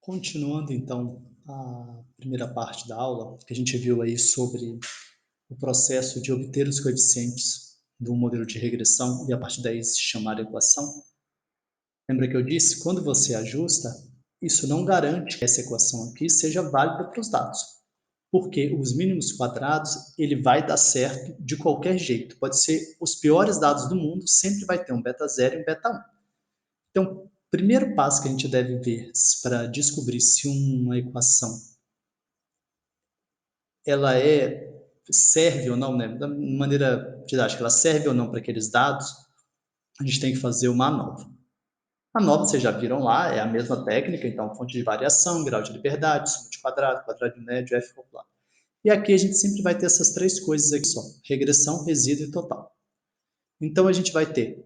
Continuando então a primeira parte da aula, que a gente viu aí sobre o processo de obter os coeficientes do modelo de regressão e a partir daí se chamar equação. Lembra que eu disse, quando você ajusta, isso não garante que essa equação aqui seja válida para os dados, porque os mínimos quadrados, ele vai dar certo de qualquer jeito. Pode ser os piores dados do mundo, sempre vai ter um beta 0 e um beta 1. Então, o primeiro passo que a gente deve ver para descobrir se uma equação ela serve ou não, né, da maneira didática, ela serve ou não para aqueles dados, a gente tem que fazer uma ANOVA. A ANOVA, vocês já viram lá, é a mesma técnica, então fonte de variação, grau de liberdade, soma de quadrado, quadrado de médio, F calculado. E aqui a gente sempre vai ter essas três coisas aqui só, regressão, resíduo e total. Então a gente vai ter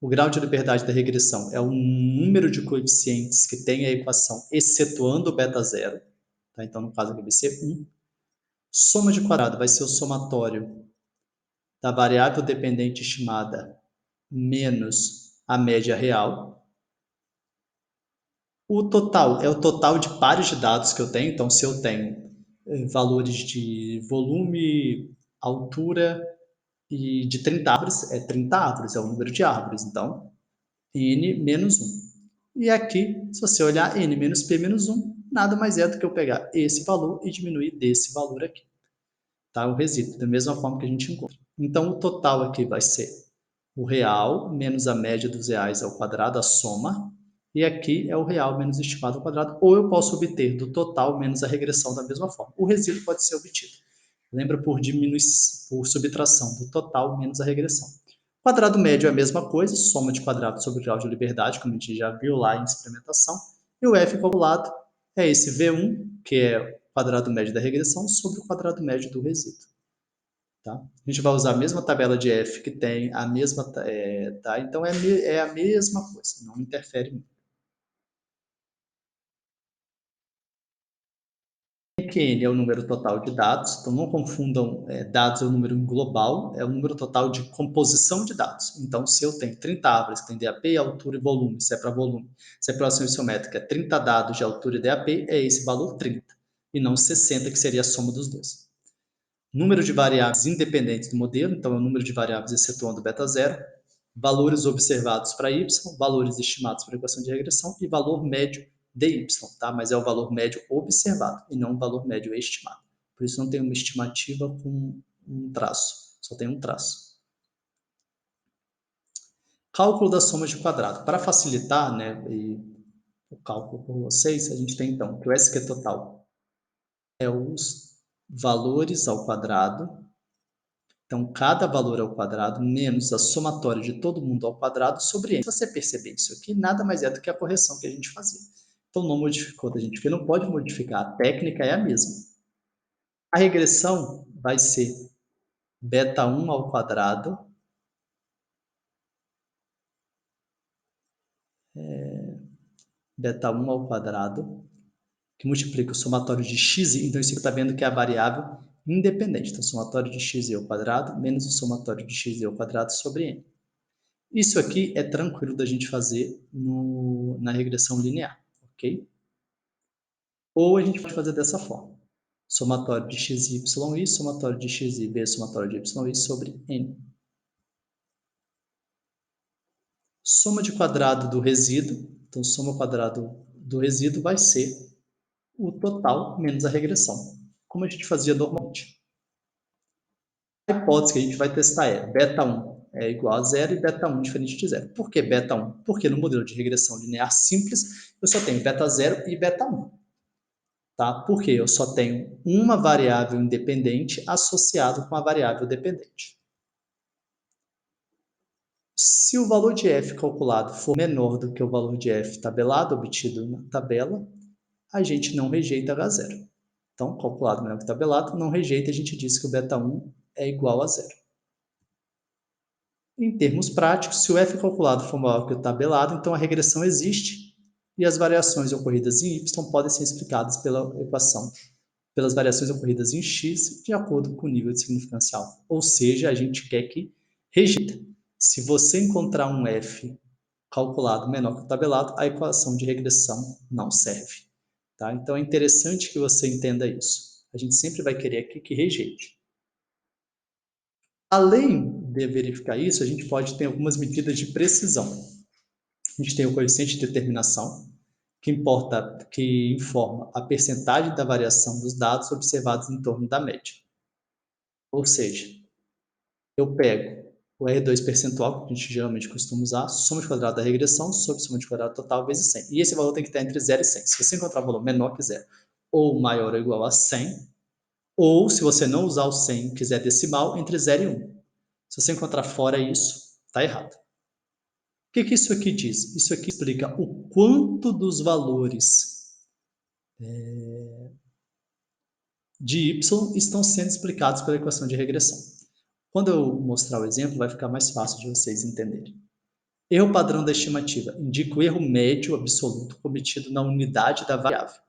o grau de liberdade da regressão é o número de coeficientes que tem a equação, excetuando o beta zero, tá? Então no caso aqui vai ser 1. Soma de quadrado vai ser o somatório da variável dependente estimada menos a média real. O total é o total de pares de dados que eu tenho. Então, se eu tenho valores de volume, altura e de 30 árvores, é 30 árvores, é o número de árvores. Então, n menos 1. E aqui, se você olhar n menos p menos 1, nada mais é do que eu pegar esse valor e diminuir desse valor aqui. Tá? O resíduo, da mesma forma que a gente encontra. Então, o total aqui vai ser o real menos a média dos reais ao quadrado, a soma, e aqui é o real menos o estimado ao quadrado, ou eu posso obter do total menos a regressão da mesma forma. O resíduo pode ser obtido. Lembra por subtração do total menos a regressão. Quadrado médio é a mesma coisa, soma de quadrado sobre o grau de liberdade, como a gente já viu lá em experimentação, e o f calculado é esse V1, que é o quadrado médio da regressão, sobre o quadrado médio do resíduo. Tá? A gente vai usar a mesma tabela de f que tem a mesma, tá? Então é a mesma coisa, não interfere muito. Que n é o número total de dados, então não confundam dados é o número global, é o número total de composição de dados. Então, se eu tenho 30 árvores que tem DAP, altura e volume, se é para volume, se é para ação isométrica, 30 dados de altura e DAP, é esse valor 30, e não 60, que seria a soma dos dois. Número de variáveis independentes do modelo, então é o número de variáveis excetuando beta zero, valores observados para y, valores estimados para a equação de regressão e valor médio de y, tá? Mas é o valor médio observado e não o valor médio estimado. Por isso não tem uma estimativa com um traço, só tem um traço. Cálculo da soma de quadrado. Para facilitar, né, o cálculo por vocês, a gente tem então que o SQ total é os valores ao quadrado. Então, cada valor ao quadrado menos a somatória de todo mundo ao quadrado sobre n. Se você perceber isso aqui, nada mais é do que a correção que a gente fazia. Então, não modificou da gente, porque não pode modificar. A técnica é a mesma. A regressão vai ser beta 1 ao quadrado beta 1 ao quadrado, que multiplica o somatório de x, então isso aqui está vendo que é a variável independente. Então, somatório de x ao quadrado menos o somatório de x ao quadrado sobre n. Isso aqui é tranquilo da gente fazer na regressão linear, ok? Ou a gente pode fazer dessa forma. Somatório de x, y, i, somatório de x, i, b, somatório de y, i sobre n. Soma de quadrado do resíduo, então soma quadrado do resíduo vai ser o total menos a regressão, como a gente fazia normalmente. A hipótese que a gente vai testar é beta 1 é igual a zero e beta 1 diferente de zero. Por que beta 1? Porque no modelo de regressão linear simples, eu só tenho beta 0 e beta 1. Tá? Porque eu só tenho uma variável independente associada com a variável dependente. Se o valor de f calculado for menor do que o valor de f tabelado obtido na tabela, a gente não rejeita H0. Então, calculado menor que tabelado, não rejeita, a gente diz que o beta 1 é igual a zero. Em termos práticos, se o f calculado for maior que o tabelado, então a regressão existe e as variações ocorridas em y podem ser explicadas pela equação, pelas variações ocorridas em x de acordo com o nível de significancial. Ou seja, a gente quer que rejeita. Se você encontrar um f calculado menor que o tabelado, a equação de regressão não serve. tá? Então é interessante que você entenda isso. A gente sempre vai querer aqui que rejeite. Além de verificar isso, a gente pode ter algumas medidas de precisão. A gente tem o coeficiente de determinação, que informa a percentagem da variação dos dados observados em torno da média. Ou seja, eu pego o R2 percentual, que a gente geralmente costuma usar, soma de quadrado da regressão sobre soma de quadrado total vezes 100. E esse valor tem que estar entre 0 e 100. Se você encontrar um valor menor que 0 ou maior ou igual a 100, ou se você não usar o 100 e quiser decimal, entre 0 e 1. Se você encontrar fora isso, está errado. O que isso aqui diz? Isso aqui explica o quanto dos valores de y estão sendo explicados pela equação de regressão. Quando eu mostrar o exemplo, vai ficar mais fácil de vocês entenderem. Erro padrão da estimativa indica o erro médio absoluto cometido na unidade da variável.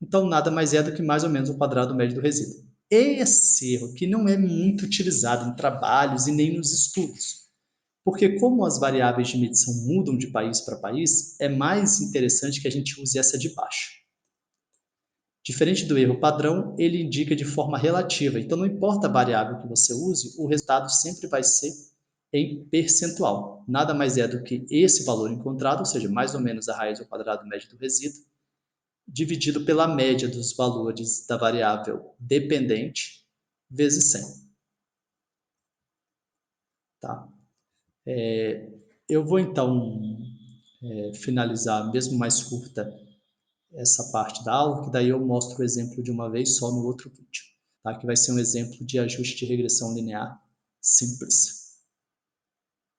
Então, nada mais é do que mais ou menos o quadrado médio do resíduo. Esse erro que não é muito utilizado em trabalhos e nem nos estudos, porque como as variáveis de medição mudam de país para país, é mais interessante que a gente use essa de baixo. Diferente do erro padrão, ele indica de forma relativa, então não importa a variável que você use, o resultado sempre vai ser em percentual. Nada mais é do que esse valor encontrado, ou seja, mais ou menos a raiz ao quadrado médio do resíduo, dividido pela média dos valores da variável dependente, vezes 100. Tá? Eu vou, então, finalizar, mesmo mais curta, essa parte da aula, que daí eu mostro o exemplo de uma vez só no outro vídeo, tá? Que vai ser um exemplo de ajuste de regressão linear simples.